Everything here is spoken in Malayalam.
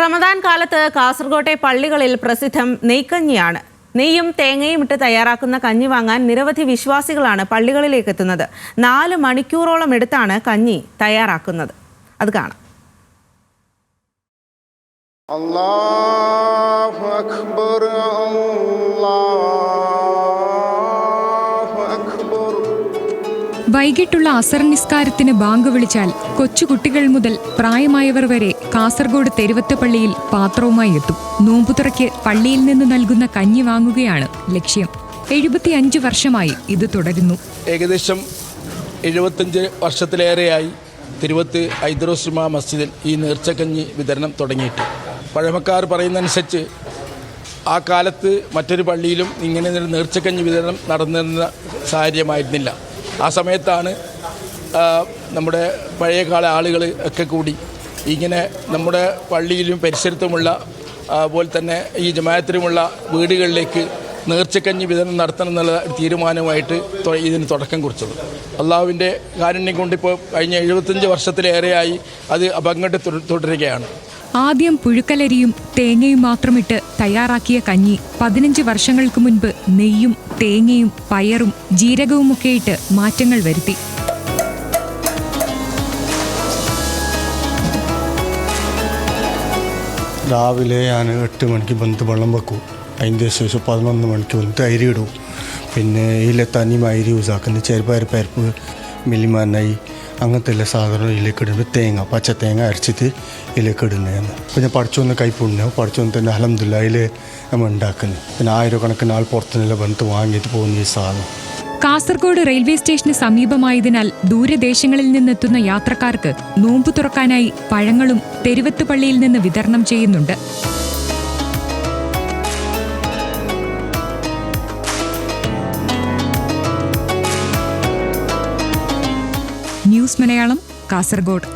റമദാൻ കാലത്ത് കാസർകോട്ടെ പള്ളികളിൽ പ്രസിദ്ധം നെയ്ക്കഞ്ഞിയാണ്. നെയ്യും തേങ്ങയും ഇട്ട് തയ്യാറാക്കുന്ന കഞ്ഞി വാങ്ങാൻ നിരവധി വിശ്വാസികളാണ് പള്ളികളിലേക്ക് എത്തുന്നത്. 4 മണിക്കൂറോളം എടുത്താണ് കഞ്ഞി തയ്യാറാക്കുന്നത്. അത് കാണാം. അല്ലാഹു അക്ബർ, വൈകിട്ടുള്ള അസർ നിസ്കാരത്തിന് ബാങ്ക് വിളിച്ചാൽ കൊച്ചുകുട്ടികൾ മുതൽ പ്രായമായവർ വരെ കാസർഗോഡ് തെരുവത്ത് പള്ളിയിൽ പാത്രവുമായി എത്തും. നോമ്പുതുറയ്ക്ക് പള്ളിയിൽ നിന്ന് നൽകുന്ന കഞ്ഞി വാങ്ങുകയാണ് ലക്ഷ്യം. 75 വർഷമായി ഇത് തുടരുന്നു. ഏകദേശം 75 വർഷത്തിലേറെയായി തിരുവത്ത് ഐദ്രോസ്മാ മസ്ജിദിൽ ഈ നേർച്ചക്കഞ്ഞി വിതരണം തുടങ്ങിയിട്ട്. പഴമക്കാർ പറയുന്നതനുസരിച്ച് ആ കാലത്ത് മറ്റൊരു പള്ളിയിലും ഇങ്ങനെ ഒരു നേർച്ചക്കഞ്ഞി വിതരണം നടന്നിരുന്ന സാഹചര്യമായിരുന്നില്ല. ആ സമയത്താണ് നമ്മുടെ പഴയകാല ആളുകൾ ഒക്കെ കൂടി ഇങ്ങനെ നമ്മുടെ പള്ളിയിലും പരിസരത്തുമുള്ള പോലെ തന്നെ ഈ ജമാഅത്തിലുമുള്ള വീടുകളിലേക്ക് നേർച്ചക്കഞ്ഞി വിതരണം നടത്തണം എന്നുള്ള തീരുമാനമായിട്ട് ഇതിന് തുടക്കം കുറിച്ചത്. അള്ളാഹുവിൻ്റെ കാരുണ്യം കൊണ്ടിപ്പോൾ കഴിഞ്ഞ 75 വർഷത്തിലേറെയായി അത് അപങ്കട്ട് തുടരുകയാണ്. ആദ്യം പുഴുക്കലരിയും തേങ്ങയും മാത്രമിട്ട് തയ്യാറാക്കിയ കഞ്ഞി 15 വർഷങ്ങൾക്ക് മുൻപ് നെയ്യും തേങ്ങയും പയറും ജീരകവുമൊക്കെ ഇട്ട് മാറ്റങ്ങൾ വരുത്തി. രാവിലെ ഞാൻ 8 മണിക്ക് വന്ന് വെള്ളം വെക്കും. അതിൻ്റെ ശേഷം 11 മണിക്ക് വന്നിട്ട് അരി ഇടും. പിന്നെ ഇതിലെ തനിമ അരി യൂസാക്കുന്നത് ചെറുപയർ പരിപ്പ് മില്ലിമാനായി അങ്ങനത്തെ എല്ലാ സാധനവും ഇതിലേക്ക് ഇടുന്നത്. തേങ്ങ പച്ച തേങ്ങ അരച്ചിട്ട് ഇതിലേക്ക് ഇടുന്നതാണ്. പിന്നെ പഠിച്ചൊന്ന് കൈപ്പുണ്യം പഠിച്ചൊന്ന് തന്നെ അൽഹംദുലില്ലാ അതിൽ നമ്മൾ ഉണ്ടാക്കുന്നത്. പിന്നെ 1000 കണക്കിന് ആൾ പുറത്തുനിന്നെല്ലാം വന്നിട്ട് വാങ്ങിയിട്ട് പോകുന്ന ഈ സാധനം. കാസർഗോഡ് റെയിൽവേ സ്റ്റേഷന് സമീപമായതിനാൽ ദൂരദേശങ്ങളിൽ നിന്നെത്തുന്ന യാത്രക്കാർക്ക് നോമ്പു തുറക്കാനായി പഴങ്ങളും തെരുവത്ത് പള്ളിയിൽ നിന്ന് വിതരണം ചെയ്യുന്നുണ്ട്. ന്യൂസ് മലയാളം, കാസർഗോഡ്.